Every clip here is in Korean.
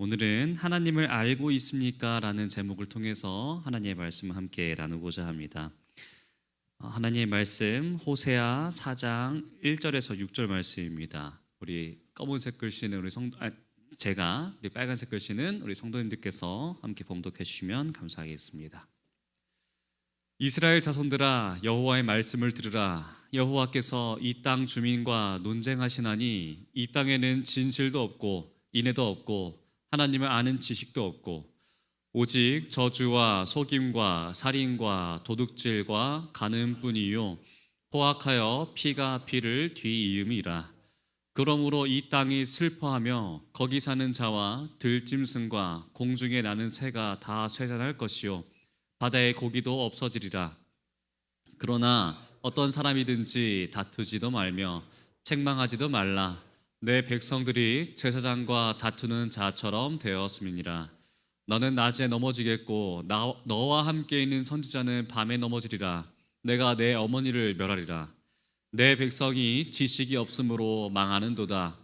오늘은 하나님을 알고 있습니까? 라는 제목을 통해서 하나님의 말씀을 함께 나누고자 합니다. 하나님의 말씀 호세아 4장 1절에서 6절 말씀입니다. 우리 검은색 글씨는 우리 빨간색 글씨는 우리 성도님들께서 함께 봉독해 주시면 감사하겠습니다. 이스라엘 자손들아, 여호와의 말씀을 들으라. 여호와께서 이 땅 주민과 논쟁하시나니 이 땅에는 진실도 없고 인애도 없고 하나님을 아는 지식도 없고 오직 저주와 속임과 살인과 도둑질과 간음뿐이요 포악하여 피가 피를 뒤이음이라. 그러므로 이 땅이 슬퍼하며 거기 사는 자와 들짐승과 공중에 나는 새가 다 쇠잔할 것이요 바다의 고기도 없어지리라. 그러나 어떤 사람이든지 다투지도 말며 책망하지도 말라. 내 백성들이 제사장과 다투는 자처럼 되었음이니라. 너는 낮에 넘어지겠고 너와 함께 있는 선지자는 밤에 넘어지리라. 내가 내 어머니를 멸하리라. 내 백성이 지식이 없으므로 망하는도다.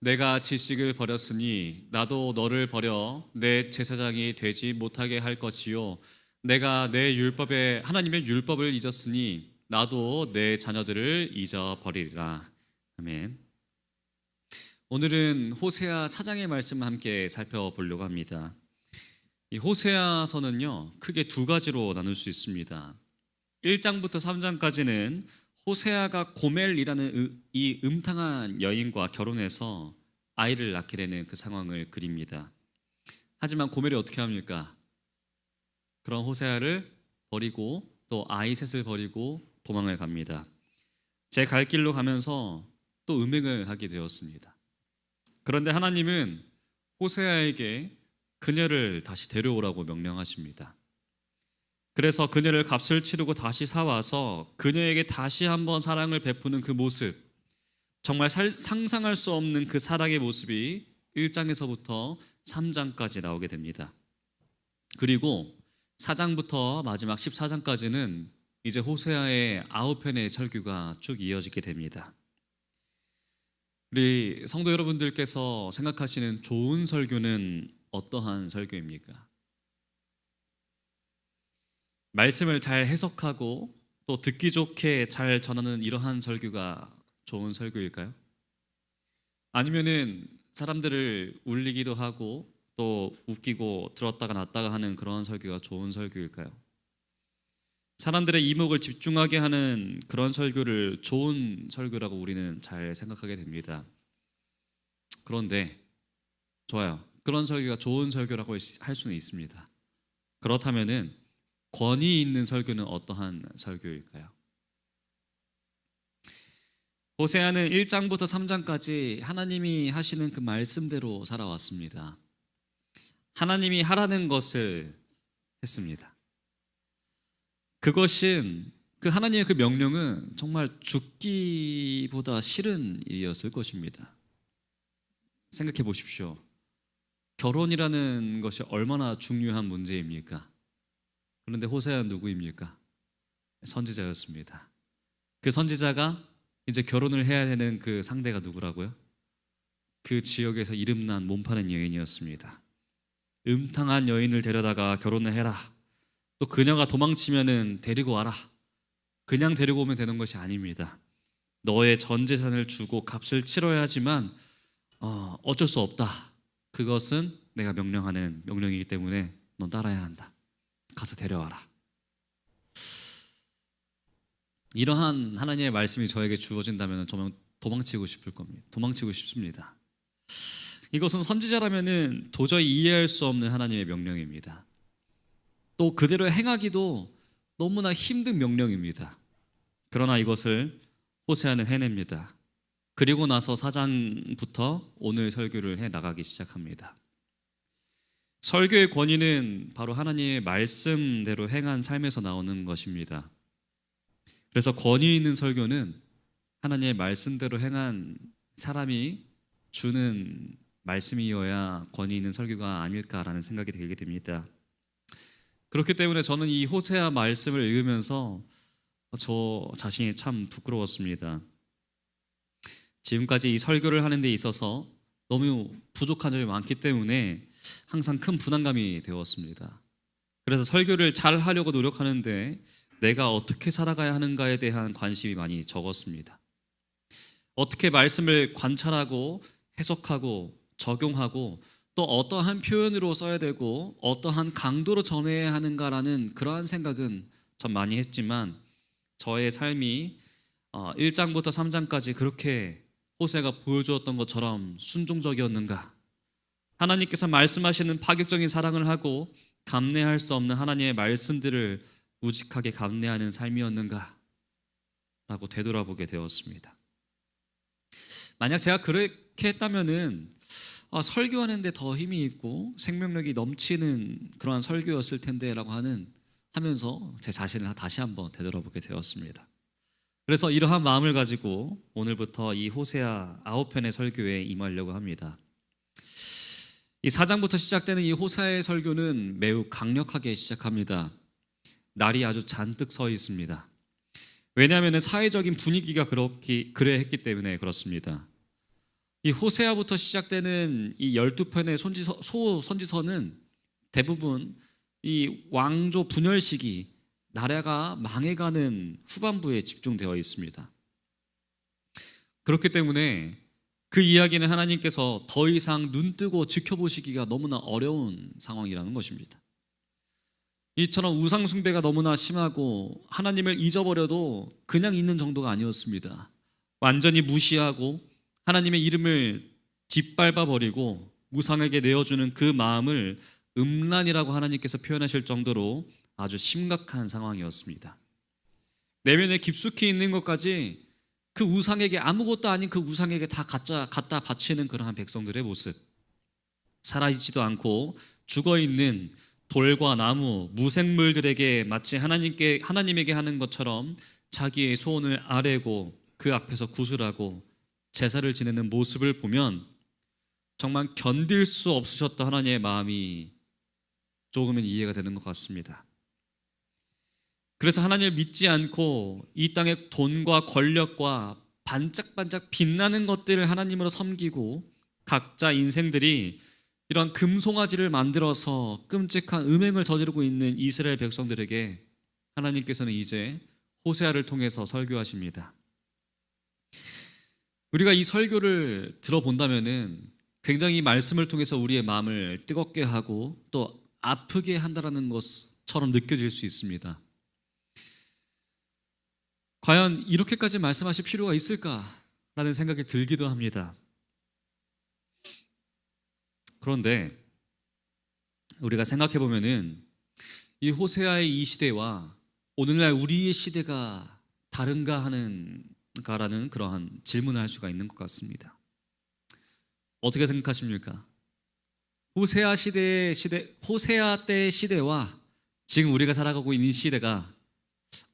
내가 지식을 버렸으니 나도 너를 버려 내 제사장이 되지 못하게 할 것이요 내가 내 하나님의 율법을 잊었으니 나도 내 자녀들을 잊어버리리라. 아멘. 오늘은 호세아 4장의 말씀을 함께 살펴보려고 합니다. 이 호세아서는요, 크게 두 가지로 나눌 수 있습니다. 1장부터 3장까지는 호세아가 고멜이라는 이 음탕한 여인과 결혼해서 아이를 낳게 되는 그 상황을 그립니다. 하지만 고멜이 어떻게 합니까? 그런 호세아를 버리고 또 아이 셋을 버리고 도망을 갑니다. 제 갈 길로 가면서 또 음행을 하게 되었습니다. 그런데 하나님은 호세아에게 그녀를 다시 데려오라고 명령하십니다. 그래서 그녀를 값을 치르고 다시 사와서 그녀에게 다시 한번 사랑을 베푸는 그 모습, 정말 상상할 수 없는 그 사랑의 모습이 1장에서부터 3장까지 나오게 됩니다. 그리고 4장부터 마지막 14장까지는 이제 호세아의 9편의 설교가 쭉 이어지게 됩니다. 우리 성도 여러분들께서 생각하시는 좋은 설교는 어떠한 설교입니까? 말씀을 잘 해석하고 또 듣기 좋게 잘 전하는 이러한 설교가 좋은 설교일까요? 아니면은 사람들을 울리기도 하고 또 웃기고 들었다가 놨다가 하는 그런 설교가 좋은 설교일까요? 사람들의 이목을 집중하게 하는 그런 설교를 좋은 설교라고 우리는 잘 생각하게 됩니다. 그런데 좋아요. 그런 설교가 좋은 설교라고 할 수는 있습니다. 그렇다면은 권위 있는 설교는 어떠한 설교일까요? 호세아는 1장부터 3장까지 하나님이 하시는 그 말씀대로 살아왔습니다. 하나님이 하라는 것을 했습니다. 그것은 그 하나님의 그 명령은 정말 죽기보다 싫은 일이었을 것입니다. 생각해 보십시오. 결혼이라는 것이 얼마나 중요한 문제입니까? 그런데 호세아는 누구입니까? 선지자였습니다. 그 선지자가 이제 결혼을 해야 되는 그 상대가 누구라고요? 그 지역에서 이름난 몸파는 여인이었습니다. 음탕한 여인을 데려다가 결혼을 해라. 또 그녀가 도망치면은 데리고 와라. 그냥 데리고 오면 되는 것이 아닙니다. 너의 전 재산을 주고 값을 치러야 하지만 어쩔 수 없다. 그것은 내가 명령하는 명령이기 때문에 넌 따라야 한다. 가서 데려와라. 이러한 하나님의 말씀이 저에게 주어진다면 저는 도망치고 싶을 겁니다. 도망치고 싶습니다. 이것은 선지자라면은 도저히 이해할 수 없는 하나님의 명령입니다. 또 그대로 행하기도 너무나 힘든 명령입니다. 그러나 이것을 호세아는 해냅니다. 그리고 나서 4장부터 오늘 설교를 해 나가기 시작합니다. 설교의 권위는 바로 하나님의 말씀대로 행한 삶에서 나오는 것입니다. 그래서 권위 있는 설교는 하나님의 말씀대로 행한 사람이 주는 말씀이어야 권위 있는 설교가 아닐까라는 생각이 들게 됩니다. 그렇기 때문에 저는 이 호세아 말씀을 읽으면서 저 자신이 참 부끄러웠습니다. 지금까지 이 설교를 하는 데 있어서 너무 부족한 점이 많기 때문에 항상 큰 부담감이 되었습니다. 그래서 설교를 잘 하려고 노력하는데 내가 어떻게 살아가야 하는가에 대한 관심이 많이 적었습니다. 어떻게 말씀을 관찰하고 해석하고 적용하고 또 어떠한 표현으로 써야 되고 어떠한 강도로 전해야 하는가라는 그러한 생각은 전 많이 했지만 저의 삶이 1장부터 3장까지 그렇게 호세아가 보여주었던 것처럼 순종적이었는가? 하나님께서 말씀하시는 파격적인 사랑을 하고 감내할 수 없는 하나님의 말씀들을 우직하게 감내하는 삶이었는가? 라고 되돌아보게 되었습니다. 만약 제가 그렇게 했다면은 설교하는데 더 힘이 있고 생명력이 넘치는 그러한 설교였을 텐데 라고 하면서 제 자신을 다시 한번 되돌아보게 되었습니다. 그래서 이러한 마음을 가지고 오늘부터 이 호세아 9편의 설교에 임하려고 합니다. 이 4장부터 시작되는 이 호세아의 설교는 매우 강력하게 시작합니다. 날이 아주 잔뜩 서 있습니다. 왜냐하면 사회적인 분위기가 그래 했기 때문에 그렇습니다. 이 호세아부터 시작되는 이 12편의 선지서는 대부분 이 왕조 분열 시기, 나라가 망해가는 후반부에 집중되어 있습니다. 그렇기 때문에 그 이야기는 하나님께서 더 이상 눈뜨고 지켜보시기가 너무나 어려운 상황이라는 것입니다. 이처럼 우상 숭배가 너무나 심하고 하나님을 잊어버려도 그냥 있는 정도가 아니었습니다. 완전히 무시하고 하나님의 이름을 짓밟아 버리고 우상에게 내어주는 그 마음을 음란이라고 하나님께서 표현하실 정도로 아주 심각한 상황이었습니다. 내면에 깊숙이 있는 것까지 그 우상에게 아무것도 아닌 그 우상에게 다 갖다 바치는 그러한 백성들의 모습, 살아있지도 않고 죽어있는 돌과 나무, 무생물들에게 마치 하나님에게 하는 것처럼 자기의 소원을 아뢰고 그 앞에서 구슬하고 제사를 지내는 모습을 보면 정말 견딜 수 없으셨던 하나님의 마음이 조금은 이해가 되는 것 같습니다. 그래서 하나님을 믿지 않고 이 땅의 돈과 권력과 반짝반짝 빛나는 것들을 하나님으로 섬기고 각자 인생들이 이런 금송아지를 만들어서 끔찍한 음행을 저지르고 있는 이스라엘 백성들에게 하나님께서는 이제 호세아를 통해서 설교하십니다. 우리가 이 설교를 들어본다면은 굉장히 이 말씀을 통해서 우리의 마음을 뜨겁게 하고 또 아프게 한다라는 것처럼 느껴질 수 있습니다. 과연 이렇게까지 말씀하실 필요가 있을까라는 생각이 들기도 합니다. 그런데 우리가 생각해 보면은 이 호세아의 이 시대와 오늘날 우리의 시대가 다른가 하는가라는 그러한 질문을 할 수가 있는 것 같습니다. 어떻게 생각하십니까? 호세아 때의 시대와 지금 우리가 살아가고 있는 시대가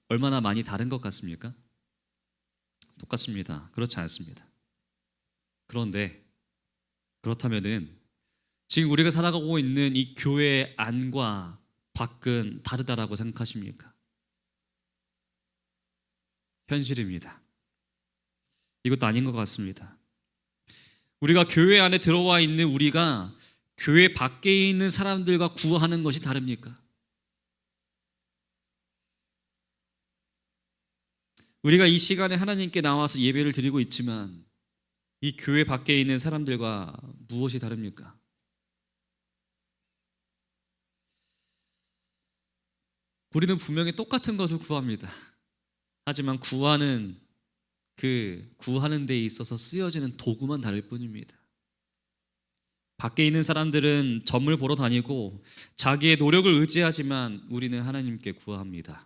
얼마나 많이 다른 것 같습니까? 똑같습니다. 그렇지 않습니다. 그런데 그렇다면은 지금 우리가 살아가고 있는 이 교회의 안과 밖은 다르다라고 생각하십니까? 현실입니다. 이것도 아닌 것 같습니다. 우리가 교회 안에 들어와 있는 우리가 교회 밖에 있는 사람들과 구하는 것이 다릅니까? 우리가 이 시간에 하나님께 나와서 예배를 드리고 있지만 이 교회 밖에 있는 사람들과 무엇이 다릅니까? 우리는 분명히 똑같은 것을 구합니다. 하지만 구하는 데 있어서 쓰여지는 도구만 다를 뿐입니다. 밖에 있는 사람들은 점을 보러 다니고 자기의 노력을 의지하지만 우리는 하나님께 구합니다.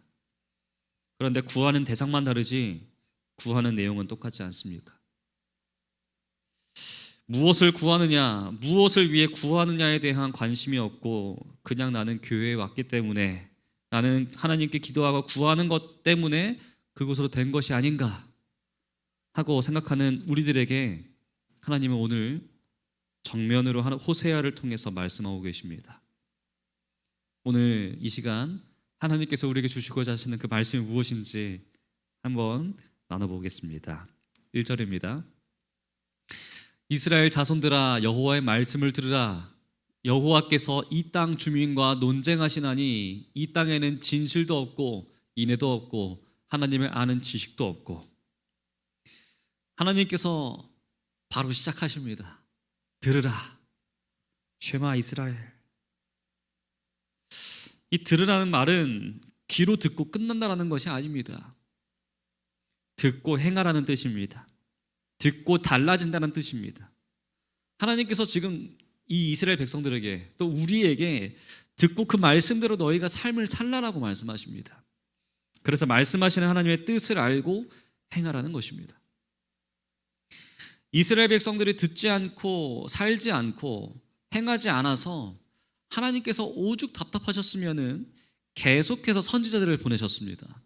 그런데 구하는 대상만 다르지 구하는 내용은 똑같지 않습니까? 무엇을 구하느냐, 무엇을 위해 구하느냐에 대한 관심이 없고 그냥 나는 교회에 왔기 때문에 나는 하나님께 기도하고 구하는 것 때문에 그것으로 된 것이 아닌가 하고 생각하는 우리들에게 하나님은 오늘 정면으로 호세아를 통해서 말씀하고 계십니다. 오늘 이 시간 하나님께서 우리에게 주시고자 하시는 그 말씀이 무엇인지 한번 나눠보겠습니다. 1절입니다. 이스라엘 자손들아 여호와의 말씀을 들으라. 여호와께서 이 땅 주민과 논쟁하시나니 이 땅에는 진실도 없고 인애도 없고 하나님을 아는 지식도 없고. 하나님께서 바로 시작하십니다. 들으라 쉐마 이스라엘. 이 들으라는 말은 귀로 듣고 끝난다라는 것이 아닙니다. 듣고 행하라는 뜻입니다. 듣고 달라진다는 뜻입니다. 하나님께서 지금 이 이스라엘 백성들에게 또 우리에게 듣고 그 말씀대로 너희가 삶을 살라라고 말씀하십니다. 그래서 말씀하시는 하나님의 뜻을 알고 행하라는 것입니다. 이스라엘 백성들이 듣지 않고 살지 않고 행하지 않아서 하나님께서 오죽 답답하셨으면은 계속해서 선지자들을 보내셨습니다.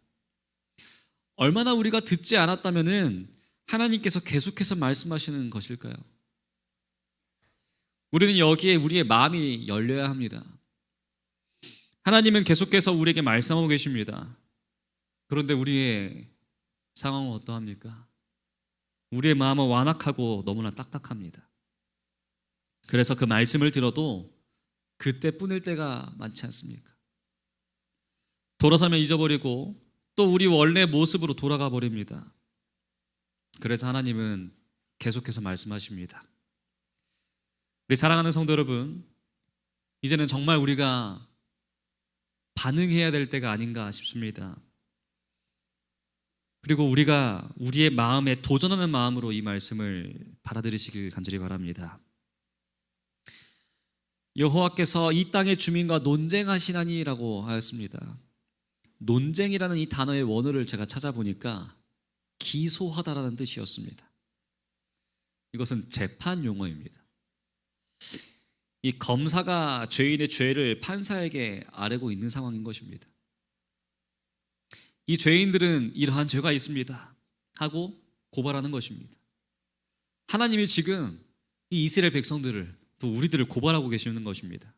얼마나 우리가 듣지 않았다면은 하나님께서 계속해서 말씀하시는 것일까요? 우리는 여기에 우리의 마음이 열려야 합니다. 하나님은 계속해서 우리에게 말씀하고 계십니다. 그런데 우리의 상황은 어떠합니까? 우리의 마음은 완악하고 너무나 딱딱합니다. 그래서 그 말씀을 들어도 그때 뿐일 때가 많지 않습니까? 돌아서면 잊어버리고 또 우리 원래 모습으로 돌아가 버립니다. 그래서 하나님은 계속해서 말씀하십니다. 우리 사랑하는 성도 여러분, 이제는 정말 우리가 반응해야 될 때가 아닌가 싶습니다. 그리고 우리가 우리의 마음에 도전하는 마음으로 이 말씀을 받아들이시길 간절히 바랍니다. 여호와께서 이 땅의 주민과 논쟁하시나니라고 하였습니다. 논쟁이라는 이 단어의 원어를 제가 찾아보니까 기소하다라는 뜻이었습니다. 이것은 재판 용어입니다. 이 검사가 죄인의 죄를 판사에게 아뢰고 있는 상황인 것입니다. 이 죄인들은 이러한 죄가 있습니다 하고 고발하는 것입니다. 하나님이 지금 이 이스라엘 백성들을 또 우리들을 고발하고 계시는 것입니다.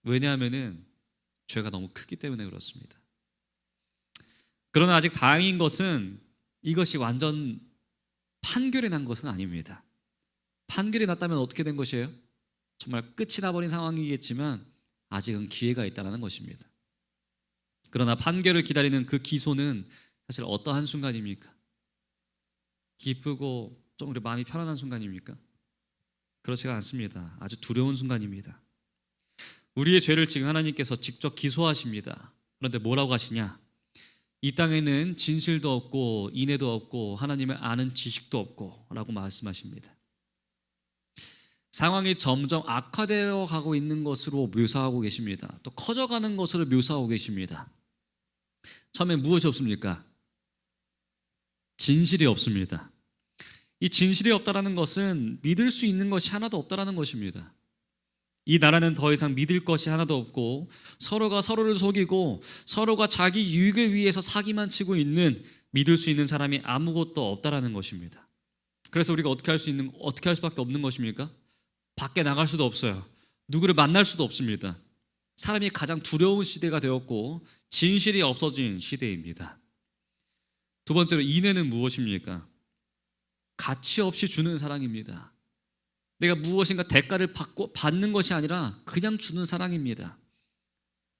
왜냐하면은 죄가 너무 크기 때문에 그렇습니다. 그러나 아직 다행인 것은 이것이 완전 판결이 난 것은 아닙니다. 판결이 났다면 어떻게 된 것이에요? 정말 끝이 나버린 상황이겠지만 아직은 기회가 있다는 것입니다. 그러나 판결을 기다리는 그 기소는 사실 어떠한 순간입니까? 기쁘고 좀 우리 마음이 편안한 순간입니까? 그렇지가 않습니다. 아주 두려운 순간입니다. 우리의 죄를 지금 하나님께서 직접 기소하십니다. 그런데 뭐라고 하시냐? 이 땅에는 진실도 없고 인애도 없고 하나님을 아는 지식도 없고 라고 말씀하십니다. 상황이 점점 악화되어 가고 있는 것으로 묘사하고 계십니다. 또 커져가는 것으로 묘사하고 계십니다. 처음에 무엇이 없습니까? 진실이 없습니다. 이 진실이 없다라는 것은 믿을 수 있는 것이 하나도 없다라는 것입니다. 이 나라는 더 이상 믿을 것이 하나도 없고 서로가 서로를 속이고 서로가 자기 유익을 위해서 사기만 치고 있는 믿을 수 있는 사람이 아무것도 없다라는 것입니다. 그래서 우리가 어떻게 할 수밖에 없는 것입니까? 밖에 나갈 수도 없어요. 누구를 만날 수도 없습니다. 사람이 가장 두려운 시대가 되었고 진실이 없어진 시대입니다. 두 번째로 인애는 무엇입니까? 가치 없이 주는 사랑입니다. 내가 무엇인가 대가를 받는 것이 아니라 그냥 주는 사랑입니다.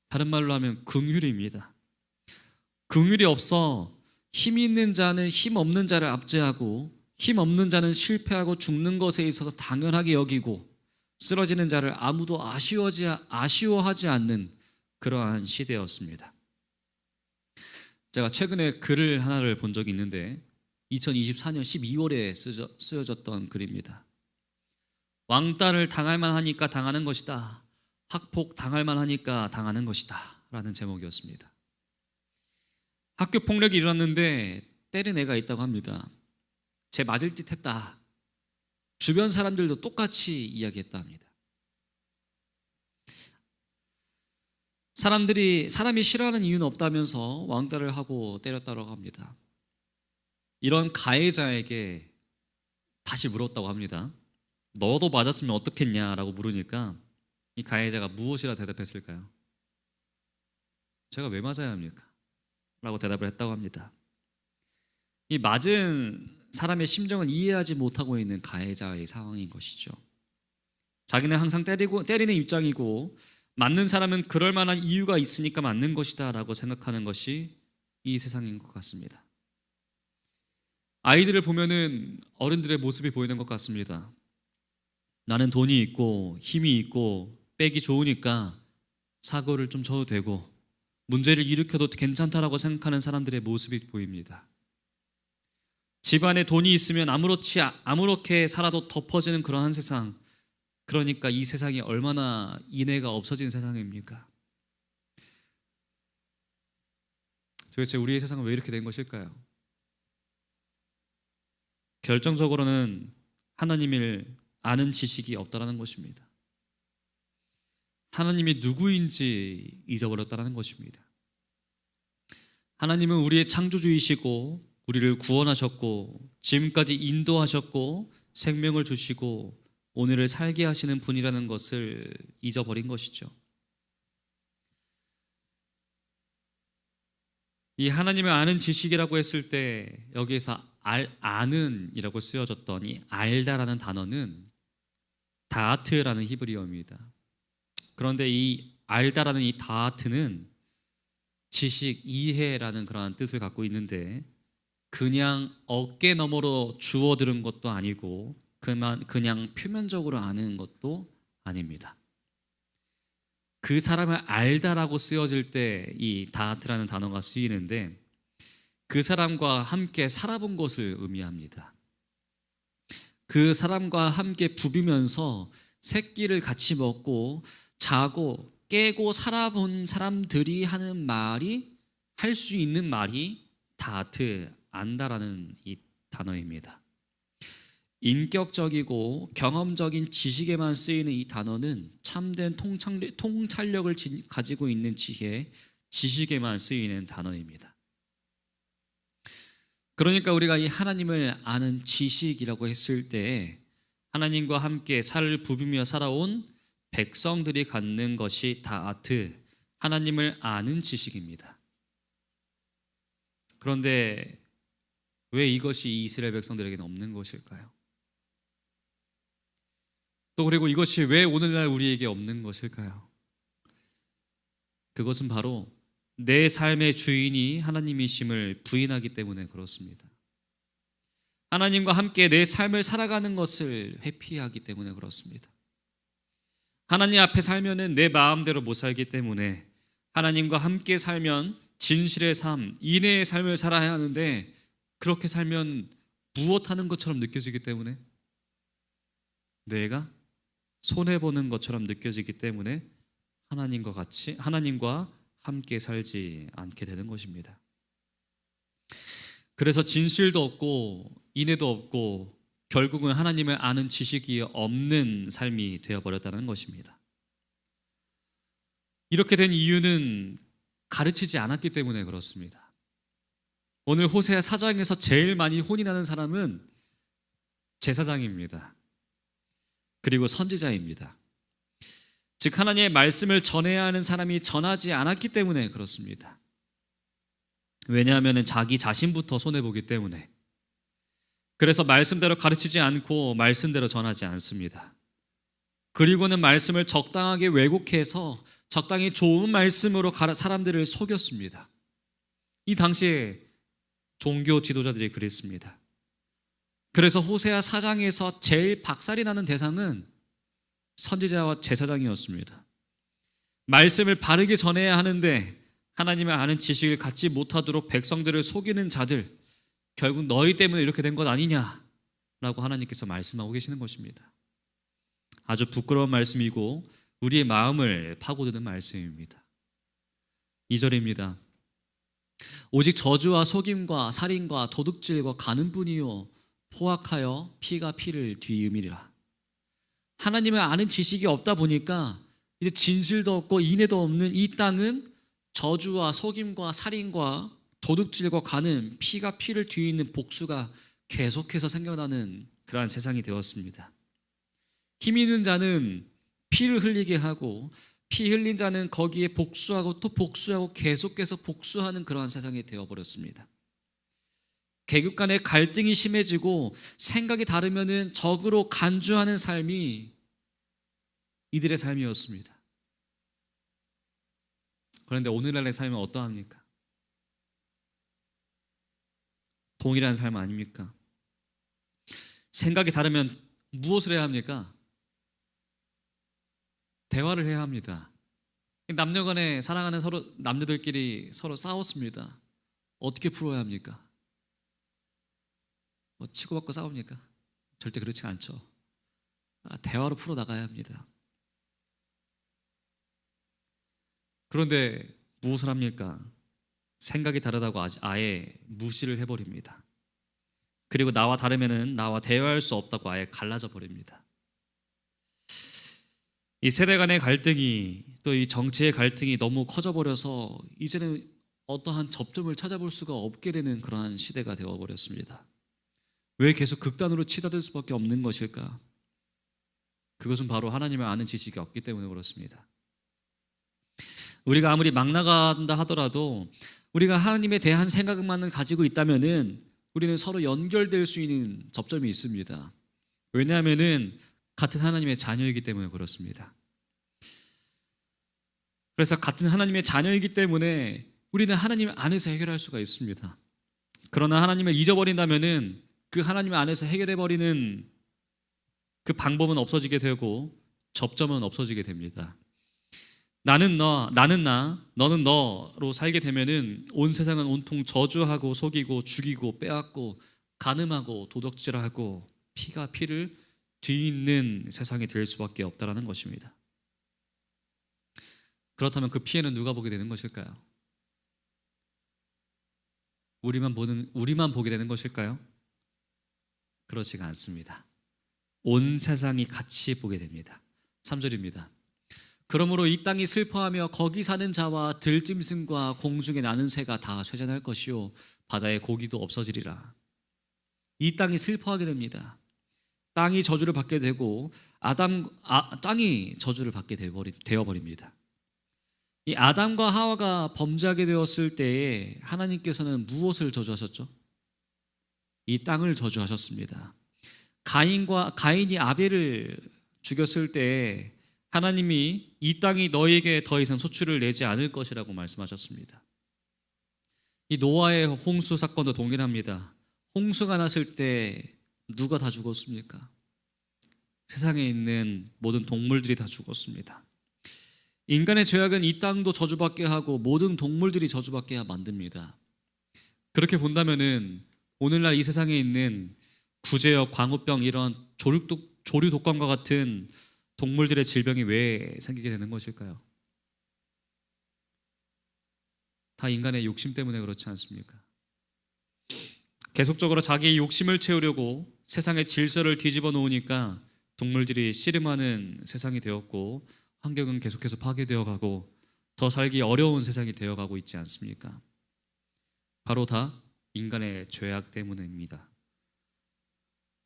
다른 말로 하면 긍휼입니다. 긍휼이 없어 힘 있는 자는 힘 없는 자를 압제하고 힘 없는 자는 실패하고 죽는 것에 있어서 당연하게 여기고 쓰러지는 자를 아무도 아쉬워하지 않는 그러한 시대였습니다. 제가 최근에 글을 하나를 본 적이 있는데 2024년 12월에 쓰여졌던 글입니다. 왕따를 당할만 하니까 당하는 것이다. 학폭 당할만 하니까 당하는 것이다 라는 제목이었습니다. 학교 폭력이 일어났는데 때린 애가 있다고 합니다. 쟤 맞을 짓 했다. 주변 사람들도 똑같이 이야기했다 합니다. 사람이 싫어하는 이유는 없다면서 왕따를 하고 때렸다고 합니다. 이런 가해자에게 다시 물었다고 합니다. 너도 맞았으면 어떻겠냐라고 물으니까 이 가해자가 무엇이라 대답했을까요? 제가 왜 맞아야 합니까? 라고 대답을 했다고 합니다. 이 맞은 사람의 심정을 이해하지 못하고 있는 가해자의 상황인 것이죠. 자기는 항상 때리는 입장이고 맞는 사람은 그럴 만한 이유가 있으니까 맞는 것이다 라고 생각하는 것이 이 세상인 것 같습니다. 아이들을 보면은 어른들의 모습이 보이는 것 같습니다. 나는 돈이 있고 힘이 있고 빼기 좋으니까 사고를 좀 쳐도 되고 문제를 일으켜도 괜찮다라고 생각하는 사람들의 모습이 보입니다. 집안에 돈이 있으면 아무렇게 살아도 덮어지는 그러한 세상, 그러니까 이 세상이 얼마나 인애가 없어진 세상입니까? 도대체 우리의 세상은 왜 이렇게 된 것일까요? 결정적으로는 하나님을 아는 지식이 없다라는 것입니다. 하나님이 누구인지 잊어버렸다는 것입니다. 하나님은 우리의 창조주이시고 우리를 구원하셨고 지금까지 인도하셨고 생명을 주시고 오늘을 살게 하시는 분이라는 것을 잊어버린 것이죠. 이 하나님을 아는 지식이라고 했을 때 여기에서 아는이라고 쓰여졌던 이 알다라는 단어는 다아트라는 히브리어입니다. 그런데 이 알다라는 이 다아트는 지식, 이해라는 그러한 뜻을 갖고 있는데 그냥 어깨 너머로 주워 들은 것도 아니고 그냥 표면적으로 아는 것도 아닙니다. 그 사람을 알다라고 쓰여질 때 이 다아트라는 단어가 쓰이는데 그 사람과 함께 살아본 것을 의미합니다. 그 사람과 함께 부비면서 새끼를 같이 먹고 자고 깨고 살아본 사람들이 하는 말이 할 수 있는 말이 다아트, 안다라는 이 단어입니다. 인격적이고 경험적인 지식에만 쓰이는 이 단어는 참된 통찰력을 가지고 있는 지식에만 쓰이는 단어입니다. 그러니까 우리가 이 하나님을 아는 지식이라고 했을 때 하나님과 함께 살을 부비며 살아온 백성들이 갖는 것이 다아트, 하나님을 아는 지식입니다. 그런데 왜 이것이 이스라엘 백성들에게는 없는 것일까요? 또 그리고 이것이 왜 오늘날 우리에게 없는 것일까요? 그것은 바로 내 삶의 주인이 하나님이심을 부인하기 때문에 그렇습니다. 하나님과 함께 내 삶을 살아가는 것을 회피하기 때문에 그렇습니다. 하나님 앞에 살면은 내 마음대로 못 살기 때문에 하나님과 함께 살면 진실의 삶, 인애의 삶을 살아야 하는데 그렇게 살면 무엇하는 것처럼 느껴지기 때문에 내가 손해보는 것처럼 느껴지기 때문에 하나님과 함께 살지 않게 되는 것입니다. 그래서 진실도 없고 인애도 없고 결국은 하나님을 아는 지식이 없는 삶이 되어버렸다는 것입니다. 이렇게 된 이유는 가르치지 않았기 때문에 그렇습니다. 오늘 호세아 4장에서 제일 많이 혼이 나는 사람은 제사장입니다. 그리고 선지자입니다. 즉 하나님의 말씀을 전해야 하는 사람이 전하지 않았기 때문에 그렇습니다. 왜냐하면 자기 자신부터 손해보기 때문에. 그래서 말씀대로 가르치지 않고 말씀대로 전하지 않습니다. 그리고는 말씀을 적당하게 왜곡해서 적당히 좋은 말씀으로 사람들을 속였습니다. 이 당시에 종교 지도자들이 그랬습니다. 그래서 호세아 4장에서 제일 박살이 나는 대상은 선지자와 제사장이었습니다. 말씀을 바르게 전해야 하는데 하나님을 아는 지식을 갖지 못하도록 백성들을 속이는 자들, 결국 너희 때문에 이렇게 된 것 아니냐라고 하나님께서 말씀하고 계시는 것입니다. 아주 부끄러운 말씀이고 우리의 마음을 파고드는 말씀입니다. 2절입니다. 오직 저주와 속임과 살인과 도둑질과 간음뿐이요 포악하여 피가 피를 뒤음이리라. 하나님을 아는 지식이 없다 보니까 이제 진실도 없고 인애도 없는 이 땅은 저주와 속임과 살인과 도둑질과 간음, 피가 피를 뒤이는 복수가 계속해서 생겨나는 그러한 세상이 되었습니다. 힘 있는 자는 피를 흘리게 하고 피 흘린 자는 거기에 복수하고 또 복수하고 계속해서 복수하는 그러한 세상이 되어버렸습니다. 계급 간의 갈등이 심해지고 생각이 다르면은 적으로 간주하는 삶이 이들의 삶이었습니다. 그런데 오늘날의 삶은 어떠합니까? 동일한 삶 아닙니까? 생각이 다르면 무엇을 해야 합니까? 대화를 해야 합니다. 남녀간에 사랑하는 남녀들끼리 서로 싸웠습니다. 어떻게 풀어야 합니까? 치고받고 싸웁니까? 절대 그렇지 않죠. 대화로 풀어나가야 합니다. 그런데 무엇을 합니까? 생각이 다르다고 아예 무시를 해버립니다. 그리고 나와 다르면은 나와 대화할 수 없다고 아예 갈라져 버립니다. 이 세대 간의 갈등이 또 이 정치의 갈등이 너무 커져버려서 이제는 어떠한 접점을 찾아볼 수가 없게 되는 그러한 시대가 되어버렸습니다. 왜 계속 극단으로 치닫을 수밖에 없는 것일까? 그것은 바로 하나님을 아는 지식이 없기 때문에 그렇습니다. 우리가 아무리 막 나간다 하더라도 우리가 하나님에 대한 생각만 가지고 있다면은 우리는 서로 연결될 수 있는 접점이 있습니다. 왜냐하면은 같은 하나님의 자녀이기 때문에 그렇습니다. 그래서 같은 하나님의 자녀이기 때문에 우리는 하나님 안에서 해결할 수가 있습니다. 그러나 하나님을 잊어버린다면은 그 하나님 안에서 해결해버리는 그 방법은 없어지게 되고 접점은 없어지게 됩니다. 나는 너, 나는 나, 너는 너로 살게 되면은 온 세상은 온통 저주하고 속이고 죽이고 빼앗고 간음하고 도덕질하고 피가 피를 뒤잇는 세상이 될 수밖에 없다라는 것입니다. 그렇다면 그 피해는 누가 보게 되는 것일까요? 우리만 보게 되는 것일까요? 그렇지가 않습니다. 온 세상이 같이 보게 됩니다. 3절입니다. 그러므로 이 땅이 슬퍼하며 거기 사는 자와 들짐승과 공중에 나는 새가 다 쇠잔할 것이요 바다의 고기도 없어지리라. 이 땅이 슬퍼하게 됩니다. 땅이 저주를 받게 되고 땅이 저주를 받게 되어버립니다. 이 아담과 하와가 범죄하게 되었을 때에 하나님께서는 무엇을 저주하셨죠? 이 땅을 저주하셨습니다. 가인이 아벨을 죽였을 때 하나님이 이 땅이 너에게 더 이상 소출을 내지 않을 것이라고 말씀하셨습니다. 이 노아의 홍수 사건도 동일합니다. 홍수가 났을 때 누가 다 죽었습니까? 세상에 있는 모든 동물들이 다 죽었습니다. 인간의 죄악은 이 땅도 저주받게 하고 모든 동물들이 저주받게 만듭니다. 그렇게 본다면은 오늘날 이 세상에 있는 구제역, 광우병 이런 조류 독감과 같은 동물들의 질병이 왜 생기게 되는 것일까요? 다 인간의 욕심 때문에 그렇지 않습니까? 계속적으로 자기의 욕심을 채우려고 세상의 질서를 뒤집어 놓으니까 동물들이 씨름하는 세상이 되었고 환경은 계속해서 파괴되어 가고 더 살기 어려운 세상이 되어가고 있지 않습니까? 바로 다 인간의 죄악 때문입니다.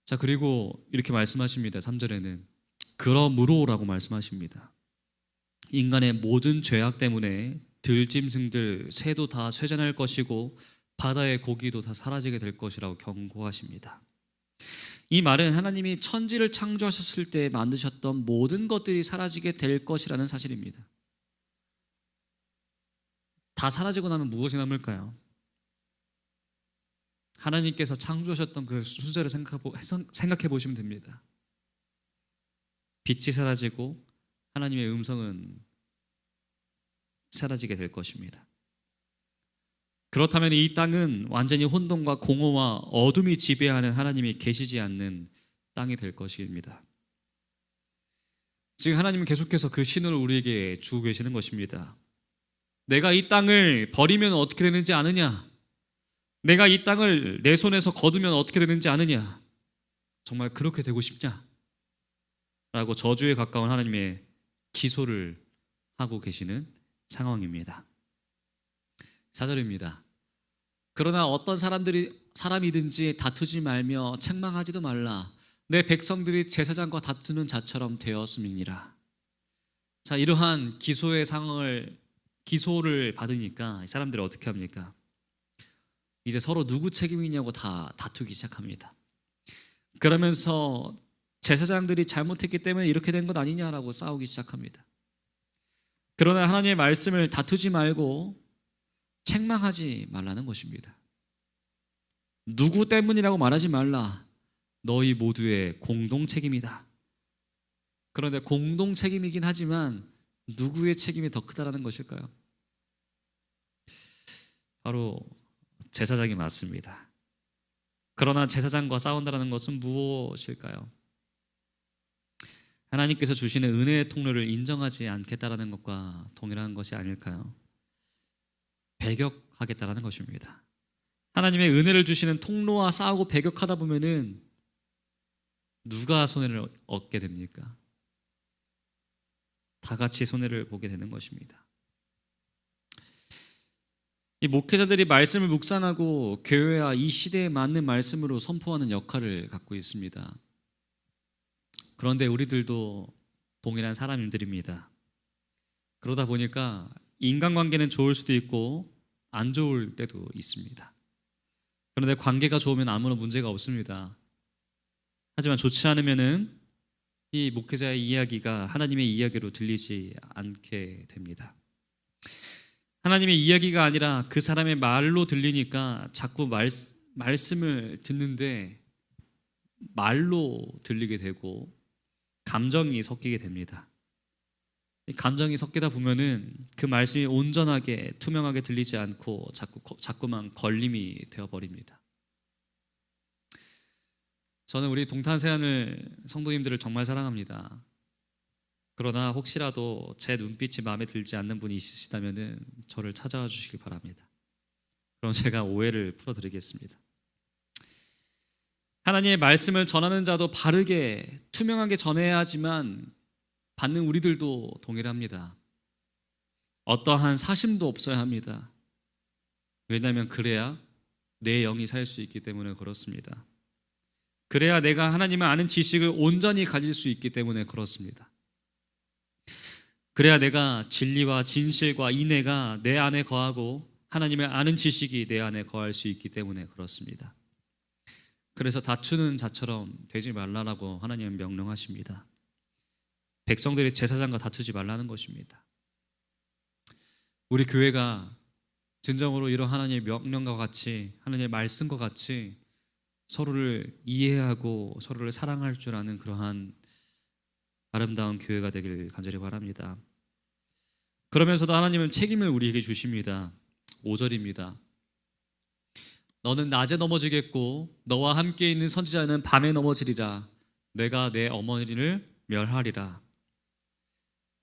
자, 그리고 이렇게 말씀하십니다. 3절에는 그러므로라고 말씀하십니다. 인간의 모든 죄악 때문에 들짐승들, 새도 다 쇠잔할 것이고 바다의 고기도 다 사라지게 될 것이라고 경고하십니다. 이 말은 하나님이 천지를 창조하셨을 때 만드셨던 모든 것들이 사라지게 될 것이라는 사실입니다. 다 사라지고 나면 무엇이 남을까요? 하나님께서 창조하셨던 그 순서를 생각해 보시면 됩니다. 빛이 사라지고 하나님의 음성은 사라지게 될 것입니다. 그렇다면 이 땅은 완전히 혼돈과 공허와 어둠이 지배하는 하나님이 계시지 않는 땅이 될 것입니다. 지금 하나님은 계속해서 그 신호를 우리에게 주고 계시는 것입니다. 내가 이 땅을 버리면 어떻게 되는지 아느냐? 내가 이 땅을 내 손에서 거두면 어떻게 되는지 아느냐? 정말 그렇게 되고 싶냐? 라고 저주에 가까운 하나님의 기소를 하고 계시는 상황입니다. 4절입니다. 그러나 어떤 사람이든지 다투지 말며 책망하지도 말라. 내 백성들이 제사장과 다투는 자처럼 되었음이니라. 자, 이러한 기소를 받으니까 이 사람들이 어떻게 합니까? 이제 서로 누구 책임이냐고 다 다투기 시작합니다. 그러면서 제사장들이 잘못했기 때문에 이렇게 된 것 아니냐라고 싸우기 시작합니다. 그러나 하나님의 말씀을 다투지 말고 책망하지 말라는 것입니다. 누구 때문이라고 말하지 말라. 너희 모두의 공동 책임이다. 그런데 공동 책임이긴 하지만 누구의 책임이 더 크다라는 것일까요? 바로 제사장이 맞습니다. 그러나 제사장과 싸운다는 것은 무엇일까요? 하나님께서 주시는 은혜의 통로를 인정하지 않겠다라는 것과 동일한 것이 아닐까요? 배격하겠다라는 것입니다. 하나님의 은혜를 주시는 통로와 싸우고 배격하다 보면은 누가 손해를 얻게 됩니까? 다 같이 손해를 보게 되는 것입니다. 이 목회자들이 말씀을 묵상하고 교회와 이 시대에 맞는 말씀으로 선포하는 역할을 갖고 있습니다. 그런데 우리들도 동일한 사람들입니다. 그러다 보니까 인간관계는 좋을 수도 있고 안 좋을 때도 있습니다. 그런데 관계가 좋으면 아무런 문제가 없습니다. 하지만 좋지 않으면은 이 목회자의 이야기가 하나님의 이야기로 들리지 않게 됩니다. 하나님의 이야기가 아니라 그 사람의 말로 들리니까 자꾸 말씀을 듣는데 말로 들리게 되고 감정이 섞이게 됩니다. 이 감정이 섞이다 보면은 그 말씀이 온전하게 투명하게 들리지 않고 자꾸만 걸림이 되어버립니다. 저는 우리 동탄세안을 성도님들을 정말 사랑합니다. 그러나 혹시라도 제 눈빛이 마음에 들지 않는 분이 있으시다면 저를 찾아와 주시길 바랍니다. 그럼 제가 오해를 풀어드리겠습니다. 하나님의 말씀을 전하는 자도 바르게 투명하게 전해야 하지만 받는 우리들도 동일합니다. 어떠한 사심도 없어야 합니다. 왜냐하면 그래야 내 영이 살 수 있기 때문에 그렇습니다. 그래야 내가 하나님을 아는 지식을 온전히 가질 수 있기 때문에 그렇습니다. 그래야 내가 진리와 진실과 인애가 내 안에 거하고 하나님을 아는 지식이 내 안에 거할 수 있기 때문에 그렇습니다. 그래서 다투는 자처럼 되지 말라라고 하나님은 명령하십니다. 백성들이 제사장과 다투지 말라는 것입니다. 우리 교회가 진정으로 이런 하나님의 명령과 같이 하나님의 말씀과 같이 서로를 이해하고 서로를 사랑할 줄 아는 그러한 아름다운 교회가 되길 간절히 바랍니다. 그러면서도 하나님은 책임을 우리에게 주십니다. 5절입니다. 너는 낮에 넘어지겠고 너와 함께 있는 선지자는 밤에 넘어지리라. 내가 내 어머니를 멸하리라.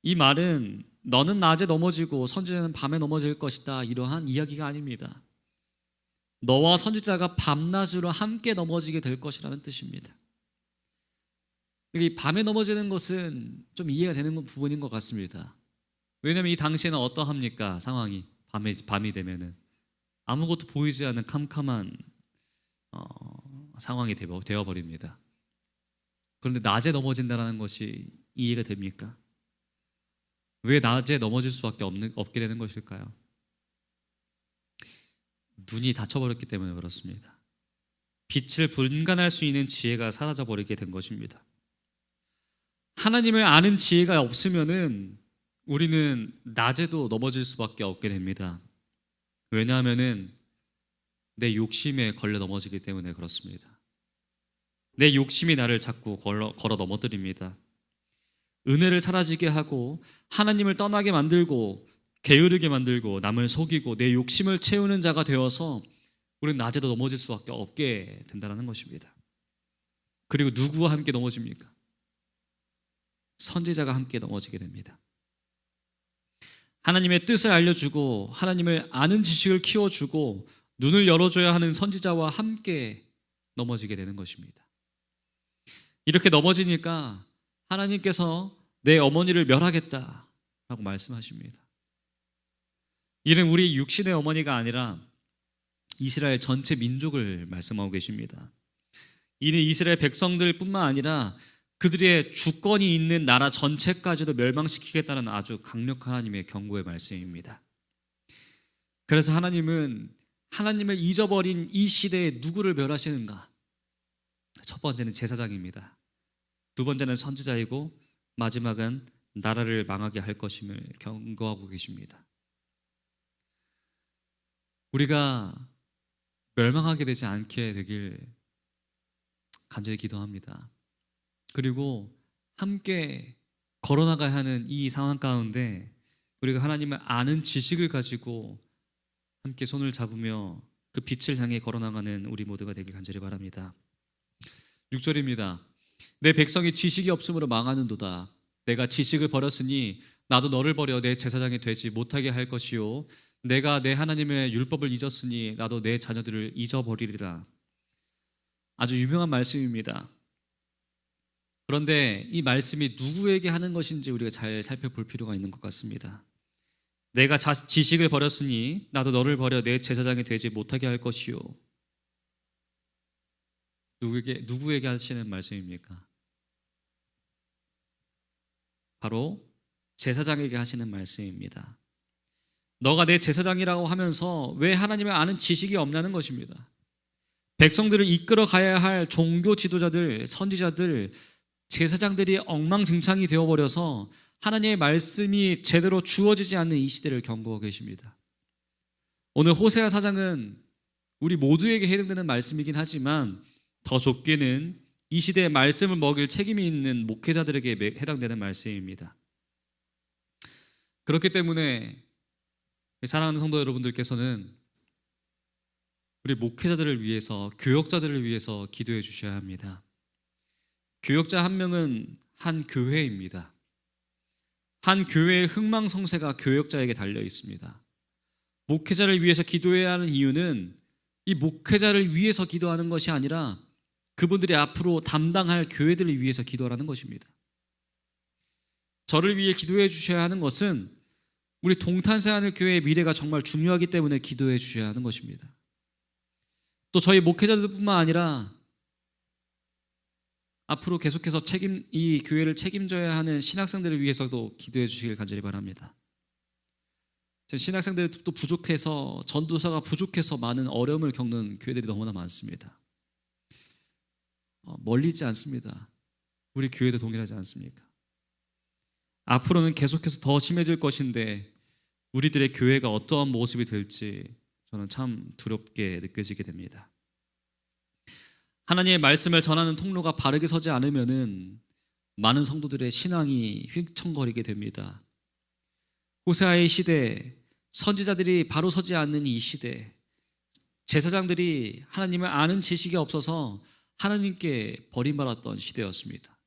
이 말은 너는 낮에 넘어지고 선지자는 밤에 넘어질 것이다 이러한 이야기가 아닙니다. 너와 선지자가 밤낮으로 함께 넘어지게 될 것이라는 뜻입니다. 이 밤에 넘어지는 것은 좀 이해가 되는 부분인 것 같습니다. 왜냐하면 이 당시에는 어떠합니까? 상황이 밤이 되면은 아무것도 보이지 않는 캄캄한 상황이 되어버립니다. 그런데 낮에 넘어진다는 것이 이해가 됩니까? 왜 낮에 넘어질 수밖에 없게 되는 것일까요? 눈이 닫혀버렸기 때문에 그렇습니다. 빛을 분간할 수 있는 지혜가 사라져버리게 된 것입니다. 하나님을 아는 지혜가 없으면은 우리는 낮에도 넘어질 수밖에 없게 됩니다. 왜냐하면은 내 욕심에 걸려 넘어지기 때문에 그렇습니다. 내 욕심이 나를 자꾸 걸어 넘어뜨립니다. 은혜를 사라지게 하고 하나님을 떠나게 만들고 게으르게 만들고 남을 속이고 내 욕심을 채우는 자가 되어서 우리는 낮에도 넘어질 수밖에 없게 된다는 것입니다. 그리고 누구와 함께 넘어집니까? 선지자가 함께 넘어지게 됩니다. 하나님의 뜻을 알려주고 하나님을 아는 지식을 키워주고 눈을 열어줘야 하는 선지자와 함께 넘어지게 되는 것입니다. 이렇게 넘어지니까 하나님께서 내 어머니를 멸하겠다라고 말씀하십니다. 이는 우리 육신의 어머니가 아니라 이스라엘 전체 민족을 말씀하고 계십니다. 이는 이스라엘 백성들뿐만 아니라 그들의 주권이 있는 나라 전체까지도 멸망시키겠다는 아주 강력한 하나님의 경고의 말씀입니다. 그래서 하나님은 하나님을 잊어버린 이 시대에 누구를 멸하시는가? 첫 번째는 제사장입니다. 두 번째는 선지자이고 마지막은 나라를 망하게 할 것임을 경고하고 계십니다. 우리가 멸망하게 되지 않게 되길 간절히 기도합니다. 그리고 함께 걸어나가야 하는 이 상황 가운데 우리가 하나님을 아는 지식을 가지고 함께 손을 잡으며 그 빛을 향해 걸어나가는 우리 모두가 되길 간절히 바랍니다. 6절입니다. 내 백성이 지식이 없으므로 망하는도다. 내가 지식을 버렸으니 나도 너를 버려 내 제사장이 되지 못하게 할 것이요 내가 내 하나님의 율법을 잊었으니 나도 내 자녀들을 잊어버리리라. 아주 유명한 말씀입니다. 그런데 이 말씀이 누구에게 하는 것인지 우리가 잘 살펴볼 필요가 있는 것 같습니다. 내가 지식을 버렸으니 나도 너를 버려 내 제사장이 되지 못하게 할 것이요. 누구에게 하시는 말씀입니까? 바로 제사장에게 하시는 말씀입니다. 너가 내 제사장이라고 하면서 왜 하나님을 아는 지식이 없냐는 것입니다. 백성들을 이끌어 가야 할 종교 지도자들, 선지자들, 제사장들이 엉망진창이 되어버려서 하나님의 말씀이 제대로 주어지지 않는 이 시대를 경고하고 계십니다. 오늘 호세아 4장은 우리 모두에게 해당되는 말씀이긴 하지만 더 좁게는 이 시대의 말씀을 먹일 책임이 있는 목회자들에게 해당되는 말씀입니다. 그렇기 때문에 사랑하는 성도 여러분들께서는 우리 목회자들을 위해서, 교역자들을 위해서 기도해 주셔야 합니다. 교역자 한 명은 한 교회입니다. 한 교회의 흥망성쇠가 교역자에게 달려 있습니다. 목회자를 위해서 기도해야 하는 이유는 이 목회자를 위해서 기도하는 것이 아니라 그분들이 앞으로 담당할 교회들을 위해서 기도하라는 것입니다. 저를 위해 기도해 주셔야 하는 것은 우리 동탄세하늘 교회의 미래가 정말 중요하기 때문에 기도해 주셔야 하는 것입니다. 또 저희 목회자들뿐만 아니라 앞으로 계속해서 이 교회를 책임져야 하는 신학생들을 위해서도 기도해 주시길 간절히 바랍니다. 신학생들이 또 부족해서, 전도사가 부족해서 많은 어려움을 겪는 교회들이 너무나 많습니다. 멀리 있지 않습니다. 우리 교회도 동일하지 않습니까? 앞으로는 계속해서 더 심해질 것인데 우리들의 교회가 어떠한 모습이 될지 저는 참 두렵게 느껴지게 됩니다. 하나님의 말씀을 전하는 통로가 바르게 서지 않으면은 많은 성도들의 신앙이 휘청거리게 됩니다. 호세아의 시대, 선지자들이 바로 서지 않는 이 시대, 제사장들이 하나님을 아는 지식이 없어서 하나님께 버림받았던 시대였습니다.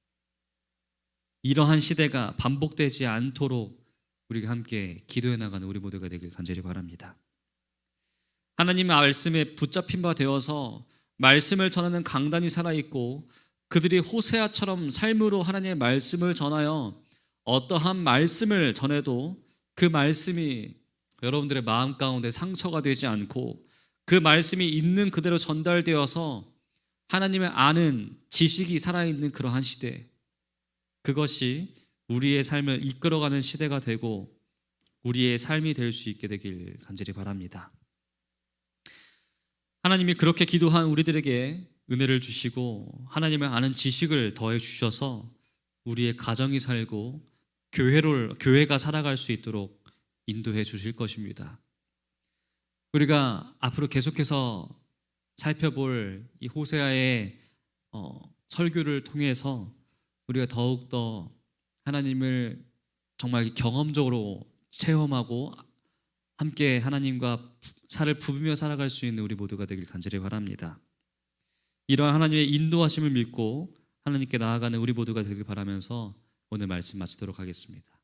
이러한 시대가 반복되지 않도록 우리가 함께 기도해 나가는 우리 모두가 되길 간절히 바랍니다. 하나님의 말씀에 붙잡힌 바 되어서 말씀을 전하는 강단이 살아있고 그들이 호세아처럼 삶으로 하나님의 말씀을 전하여 어떠한 말씀을 전해도 그 말씀이 여러분들의 마음 가운데 상처가 되지 않고 그 말씀이 있는 그대로 전달되어서 하나님을 아는 지식이 살아있는 그러한 시대, 그것이 우리의 삶을 이끌어가는 시대가 되고 우리의 삶이 될 수 있게 되길 간절히 바랍니다. 하나님이 그렇게 기도한 우리들에게 은혜를 주시고 하나님을 아는 지식을 더해 주셔서 우리의 가정이 살고 교회가 살아갈 수 있도록 인도해 주실 것입니다. 우리가 앞으로 계속해서 살펴볼 이 호세아의 설교를 통해서 우리가 더욱더 하나님을 정말 경험적으로 체험하고 함께 하나님과 살을 부비며 살아갈 수 있는 우리 모두가 되길 간절히 바랍니다. 이러한 하나님의 인도하심을 믿고 하나님께 나아가는 우리 모두가 되길 바라면서 오늘 말씀 마치도록 하겠습니다.